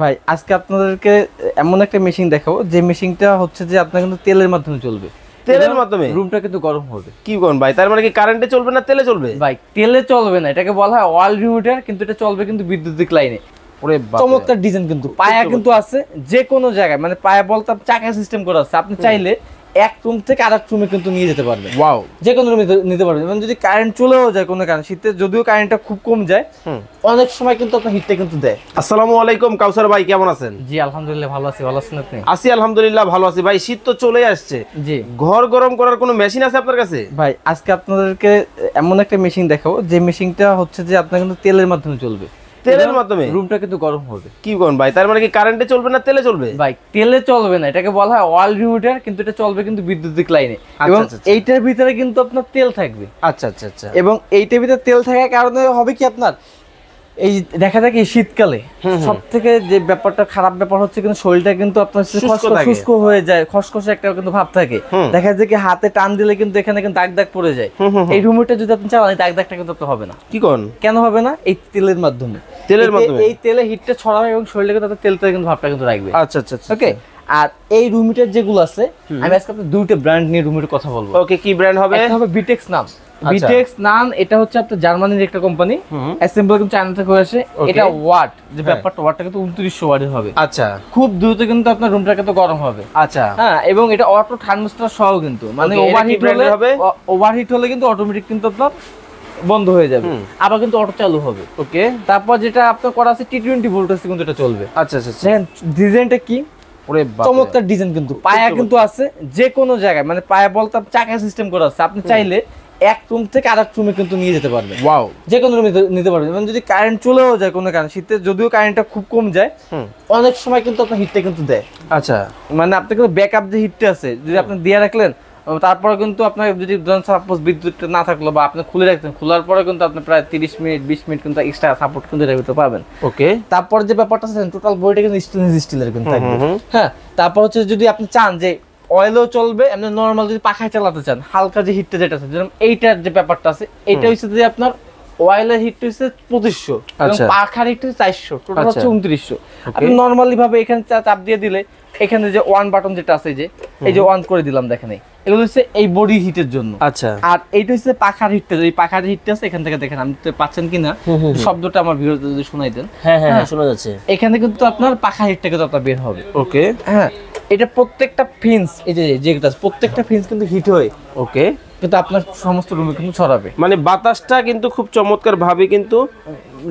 ভাই আজকে আপনাদেরকে এমন একটা মেশিন দেখাবো যে মেশিনটা হচ্ছে যে আপনার কিন্তু তেলের মাধ্যমে চলবে। তেলের মাধ্যমে রুমটা কিন্তু গরম হবে। কি কোন ভাই, তার মানে কি কারেন্টে চলবে না তেলে চলবে? ভাই তেলে চলবে না, এটাকে বলা হয় ওয়াল রিমোটার, কিন্তু এটা চলবে কিন্তু বিদ্যুতিক লাইনে। ওরে বাপ, চমৎকার ডিজাইন, কিন্তু পায়া কিন্তু আছে যে কোনো জায়গায়, মানে পায়া বলতে চাকা সিস্টেম করা আছে। আপনি চাইলে এক রুম থেকে আরেক রুমে কিন্তু নিয়ে যেতে পারবেন। ওয়াও, যে কোনো রুমে নিতে পারবেন। মানে যদি কারেন্ট চলেও যায় কোনো কারণে, শীতে যদিও কারেন্টটা খুব কম যায়, অনেক সময় কিন্তু আপনার হিটটা কিন্তু দেয়। আসসালামু আলাইকুম কাউসার ভাই, কেমন আছেন? জি আলহামদুলিল্লাহ ভালো আছি, ভালো আছেন আপনি? আছি আলহামদুলিল্লাহ ভালো আছি। ভাই শীত তো চলে আসছে, জি ঘর গরম করার কোনো মেশিন আছে আপনার কাছে? ভাই আজকে আপনাদেরকে এমন একটা মেশিন দেখাবো যে মেশিনটা হচ্ছে যে আপনার কিন্তু তেলের মাধ্যমে চলবে। তেলের মাধ্যমে রুমটা কিন্তু গরম হবে। কি কোন ভাই, তার মানে কি কারেন্টে চলবে না তেলে চলবে? ভাই তেলে চলবে না, এটাকে বলা হয় ওয়াল রিমোটার, কিন্তু এটা চলবে কিন্তু বিদ্যুতিক লাইনে। এবং এইটার ভিতরে কিন্তু আপনার তেল থাকবে। আচ্ছা আচ্ছা আচ্ছা। এবং এইটার ভিতরে তেল থাকার কারণে হবে কি, আপনার এই দেখা যায় কি শীতকালে সব থেকে যে ব্যাপারটা খারাপ ব্যাপার হচ্ছে কিন্তু শরীরটা কিন্তু আপনার শুষ্ক হয়ে যায়, খসখসে একটা কিন্তু ভাব থাকে। দেখা যায় কি হাতে টান দিলে কিন্তু এখানে কিন্তু দাগ দাগ পড়ে যায়। এই রিমোটটা যদি আপনি চালান, দাগ দাগটা কিন্তু হবে না। কি কোন কেন হবে না? এই তেলের মাধ্যমে, এই তেলে হিটটা ছড়াবে এবং শরীরে কিন্তু তেলটা কিন্তু ভাবটা কিন্তু রাখবে। আচ্ছা আচ্ছা ওকে। আর এই রুমিটার যেগুলো আছে, আমি আজকে আপনাদের দুইটা ব্র্যান্ড নিয়ে রুমিটার কথা বলবো। ওকে, কি ব্র্যান্ড হবে? একটা হবে বিটেক্স নাম। বিটেক্স নান, এটা হচ্ছে আপনার জার্মানির একটা কোম্পানি, অ্যাসেম্বল কিন্তু চায়না থেকে হয়েছে। এটা ওয়াট, যে ব্যাপারটা ওয়াটটা কিন্তু 2900 ওয়াটের হবে। আচ্ছা, খুব দ্রুত কিন্তু আপনার রুমটা কিন্তু গরম হবে। আচ্ছা হ্যাঁ, এবং এটা অটো থার্মোস্ট্যাট সহ কিন্তু, মানে ওভারহিট হলে কিন্তু অটোমেটিক কিন্তু আপনার বন্ধ হয়ে যাবে, আবার কিন্তু অটো চালু হবে। ওকে। তারপর যেটা আপনার করা আছে T20 ভোল্টেজ কিন্তু এটা চলবে। আচ্ছা আচ্ছা। দেখেন ডিজাইনটা কি চমৎকার ডিজাইন, কিন্তু পায়া কিন্তু আছে যে কোনো জায়গায়, মানে পায়া বলতে চাকা সিস্টেম করা আছে। আপনি চাইলে এক রুম থেকে আরেক রুমে কিন্তু নিয়ে যেতে পারবেন। ওয়াও, যে কোনো রুমে নিতে পারবেন। মানে যদি কারেন্ট চলেও যায় কোনো কারণে, শীতে যদিও কারেন্টটা খুব কম যায়, অনেক সময় কিন্তু আপনার হিটটা কিন্তু দেয়। আচ্ছা, মানে আপনি কিন্তু ব্যাকআপ যে হিটটা আছে যদি আপনি দিয়ে রাখলেন, তারপরে কিন্তু আপনার যদি সাপোজ বিদ্যুৎটা না থাকলো বা আপনি খুলে রাখতেন, খোলার পরে কিন্তু আপনি প্রায় 30 মিনিট 20 মিনিট কিন্তু এক্সট্রা সাপোর্ট কিন্তু এর ভিতরে পাবেন। ওকে। তারপর যে ব্যাপারটা আছে, টোটাল বডিটা কিন্তু স্টিলের কিন্তু থাকবে। হ্যাঁ, তারপর হচ্ছে যদি আপনি চান যে অয়েলও চলবে, এমনি নরমাল যদি পাখায় চালাতে চান, হালকা যে হিটটা যেটা আছে, যেরকম এইটার যে ব্যাপারটা আছে, এটা হচ্ছে যে আপনার অয়েলের হিট হচ্ছে 2500, এবং পাখার হিট হচ্ছে 400, টোটাল হচ্ছে 2900। আপনি নরমালি ভাবে এখানে চাপ দিয়ে দিলে, এখানে যে ওয়ান বাটন যেটা আছে, এই যে অন করে দিলাম, দেখেন এগুলো হচ্ছে এই বডি হিটের জন্য। আচ্ছা। আর এইটা হচ্ছে পাখার হিটটা, এই পাখার হিটটা আছে এখান থেকে, দেখেন আমি তো পাচ্ছেন কিনা শব্দটা আমার ভিউয়ারদের যদি শোনাই দেন। হ্যাঁ হ্যাঁ শোনা যাচ্ছে। এখানে কিন্তু আপনার পাখার হিটটা কিন্তু আপনার বের হবে। ওকে। হ্যাঁ, এটা প্রত্যেকটা ফিন্স, এই যে যেটা প্রত্যেকটা ফিন্স কিন্তু হিট হয়। ওকে। কিন্তু আপনার সমস্ত রুমে কিন্তু ছড়াবে, মানে বাতাসটা কিন্তু খুব চমৎকার ভাবে কিন্তু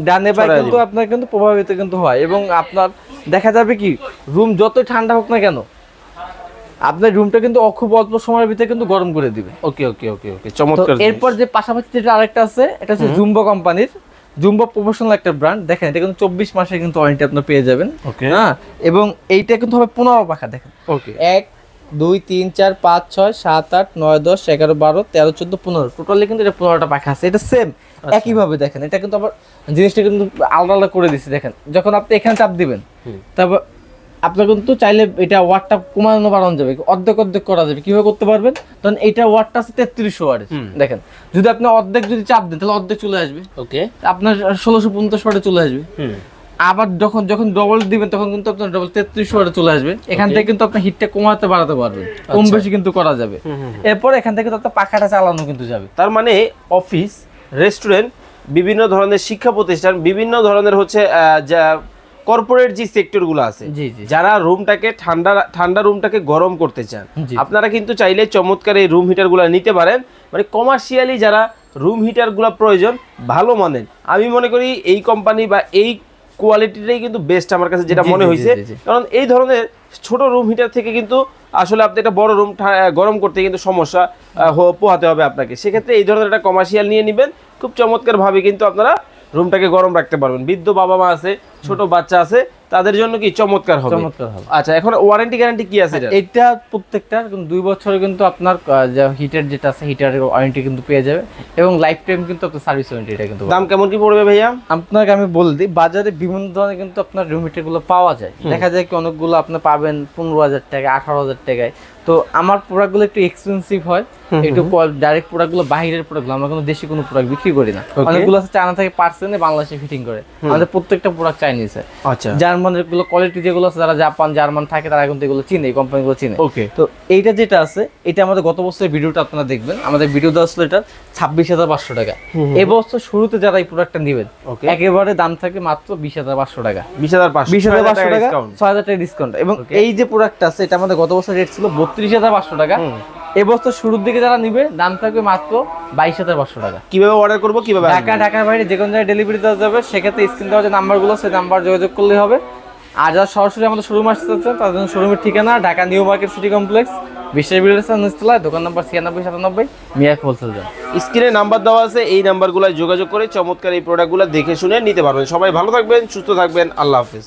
ডানে বাই কিন্তু আপনার কিন্তু প্রভাবিত কিন্তু হয়। এবং আপনার দেখা যাবে কি, রুম যতই ঠান্ডা হোক না কেন, আপনার রুমটা কিন্তু খুব অল্প সময়ের ভিতরে কিন্তু গরম করে দিবে। ওকে ওকে ওকে ওকে, চমৎকার। এরপর যে পাশাপাশি যেটা আরেকটা আছে, এটা হচ্ছে জুম্বো কোম্পানির, জুম্বো প্রফেশনাল একটা ব্র্যান্ড। দেখেন এটা কিন্তু 24 মাসের কিন্তু ওয়ারেন্টি আপনি পেয়ে যাবেন। ওকে। হ্যাঁ, এবং এইটা কিন্তু হবে 15 পাখা। দেখেন, ওকে, 1 2 3 4 5 6 7 8 9 10 11 12 13 14 15, টোটালি কিন্তু এটা 15টা পাখা আছে। এটা সেম একই ভাবে দেখেন, এটা কিন্তু আবার জিনিসটা কিন্তু আলাদা আলাদা করে দিছি। দেখেন যখন আপনি এখানে চাপ দিবেন, তারপর আপনার কিন্তু চাইলে এটা ওয়াটটা কমানো বাড়ানো যাবে, অর্ধেক অর্ধেক করা যাবে। কিভাবে করতে পারবেন? তখন এইটা ওয়াটটা আছে 3300 ওয়াটের। দেখেন যদি আপনি অর্ধেক যদি চাপ দেন, তাহলে অর্ধেক চলে আসবে। ওকে। আপনার 1650 ওয়াটে চলে আসবে। আবার যখন যখন ডবল দিবেন, তখন কিন্তু আপনার ডবল 3300 ওয়াটে চলে আসবে। এখান থেকে কিন্তু আপনি হিটটা কমাতে বাড়াতে পারবেন, কম বেশি কিন্তু করা যাবে। এরপর এখান থেকে তো আপনার পাখাটা চালানো কিন্তু যাবে। তার মানে অফিস, রেস্টুরেন্ট, বিভিন্ন ধরনের শিক্ষা প্রতিষ্ঠান, বিভিন্ন ধরনের হচ্ছে যা কর্পোরেট যে সেক্টরগুলো আছে, যারা রুমটাকে ঠান্ডা রুমটাকে গরম করতে চান, আপনারা কিন্তু চাইলে চমৎকার এই রুম হিটারগুলো নিতে পারেন। মানে কমার্শিয়ালি যারা রুম হিটারগুলো প্রয়োজন ভালো মানের, আমি মনে করি এই কোম্পানি বা এই কোয়ালিটিটাই কিন্তু বেস্ট আমার কাছে যেটা মনে হয়েছে। কারণ এই ধরনের ছোট রুম হিটার থেকে কিন্তু আসলে আপনি একটা বড় রুম গরম করতে কিন্তু সমস্যা পোহাতে হবে আপনাকে। সেক্ষেত্রে এই ধরনের একটা কমার্শিয়াল নিয়ে নেবেন, খুব চমৎকার ভাবে কিন্তু আপনারা রুমটাকে গরম রাখতে পারবেন। বৃদ্ধ বাবা মা আছে, ছোট বাচ্চা আছে, তাদের জন্য কি চমৎকার হবে। আচ্ছা, এখন ওয়ারেন্টি গ্যারান্টি কি আছে? এটা প্রত্যেকটা 2 বছরের কিন্তু আপনার হিটার যেটা আছে, হিটারের ওয়ারেন্টি কিন্তু পেয়ে যাবে, এবং লাইফ টাইম কিন্তু আপনার সার্ভিস ওয়ারেন্টি। এটা কিন্তু দাম কেমন কি পড়বে ভাইয়া? আপনাকে আমি বলে দিই, বাজারে বিভিন্ন ধরনের কিন্তু আপনার রুম হিটার গুলো পাওয়া যায়। দেখা যায় কি অনেকগুলো আপনি পাবেন 15,000 টাকা, 18,000 টাকায়। তো আমার প্রোডাক্টগুলো একটু এক্সপেন্সিভ হয়, একটু ডাইরেক্ট প্রোডাক্টগুলো বাইরের প্রোডাক্ট, আমরা কোনো দেশি কোনো প্রোডাক্ট বিক্রি করি না। অনেকগুলো আছে চায়না থেকে পার্সেন্টে বাংলাদেশে ফিটিং করে, আমাদের প্রত্যেকটা প্রোডাক্ট চাইনিজ। আচ্ছা। যার জার্মানের গুলো কোয়ালিটি যেগুলো আছে, যারা জাপান জার্মান থাকে তারা কিন্তু এগুলো চিনে, এই কোম্পানিগুলো চিনে। ওকে, তো এইটা যেটা আছে এটা আমাদের গত বছরের ভিডিওটা আপনারা দেখবেন, আমাদের ভিডিও দেওয়া ছিল এটা 26,500 টাকা। এবছর শুরুতে যারা এই প্রোডাক্টটা নেবেন একেবারে দাম থাকে মাত্র 20,500 টাকা। 20,500 টাকা, 6,000 টাকা ডিসকাউন্ট। এবং এই যে প্রোডাক্টটা আছে এটা আমাদের গত বছর রেট ছিল 32,500 টাকা। এবছর শুরুর দিকে যারা নিবে দাম থাকবে মাত্র 22,500 টাকা। কিভাবে অর্ডার করবো, কিভাবে ঢাকার বাইরে যে কোনো জায়গায় ডেলিভারি দেওয়া যাবে, সেক্ষেত্রে স্ক্রিন দেওয়া যে নাম্বারগুলো সেই নাম্বার যোগাযোগ করলেই হবে। আর যারা সরাসরি আমাদের শোরুম আসতে চাচ্ছেন তাদের জন্য শোরুমের ঠিকানা Dhaka new market city complex, বিশ্বের বিল্ডার্স নিচতলায়, দোকান নাম্বার 9697, মিয়াক হোলসেল জোন। স্ক্রিনে নাম্বার দেওয়া আছে, এই নাম্বারগুলোয় যোগাযোগ করে চমৎকার এই প্রোডাক্টগুলো দেখে শুনে নিতে পারবেন। সবাই ভালো থাকবেন, সুস্থ থাকবেন, আল্লাহ হাফেজ।